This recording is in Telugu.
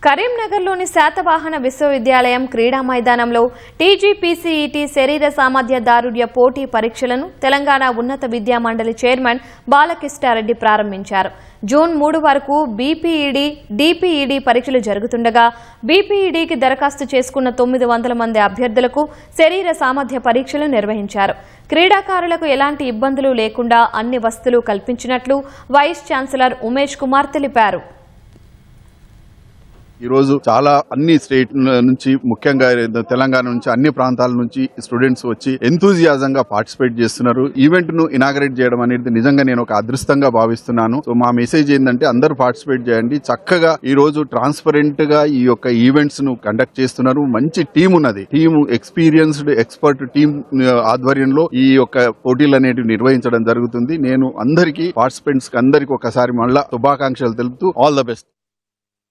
కరీంనగర్లోని శాతవాహన విశ్వవిద్యాలయం క్రీడా మైదానంలో టీజీపీసీఈటీ శరీర సామర్థ్య దారుఢ్య పోటీ పరీక్షలను తెలంగాణ ఉన్నత విద్యా మండలి చైర్మన్ బాలకృష్ణారెడ్డి ప్రారంభించారు. జూన్ 3 వరకు బీపీఈడీ, డీపీఈడీ పరీక్షలు జరుగుతుండగా బీపీఈడీకి దరఖాస్తు చేసుకున్న 900 మంది అభ్యర్థులకు శరీర సామర్థ్య పరీక్షలు నిర్వహించారు. క్రీడాకారులకు ఎలాంటి ఇబ్బందులు లేకుండా అన్ని వసతులు కల్పించినట్లు వైస్ ఛాన్సలర్ ఉమేష్ కుమార్ తెలిపారు. ఈ రోజు చాలా అన్ని స్టేట్ నుంచి ముఖ్యంగా తెలంగాణ నుంచి అన్ని ప్రాంతాల నుంచి స్టూడెంట్స్ వచ్చి ఎంతూజియాజంగా పార్టిసిపేట్ చేస్తున్నారు. ఈవెంట్ ను ఇనాగరేట్ చేయడం అనేది నిజంగా నేను ఒక అదృష్టంగా భావిస్తున్నాను. సో మా మెసేజ్ ఏంటంటే అందరూ పార్టిసిపేట్ చేయండి. చక్కగా ఈ రోజు ట్రాన్స్పరెంట్ గా ఈ యొక్క ఈవెంట్స్ ను కండక్ట్ చేస్తున్నారు. మంచి టీం ఉన్నది. టీం ఎక్స్పీరియన్స్డ్ ఎక్స్పర్ట్ టీం ఆధ్వర్యంలో ఈ యొక్క పోటీలు అనేటివి నిర్వహించడం జరుగుతుంది. నేను అందరికీ పార్టిసిపెంట్స్ కి అందరికీ ఒకసారి మళ్ళా శుభాకాంక్షలు తెలుపుతూ ఆల్ ద బెస్ట్.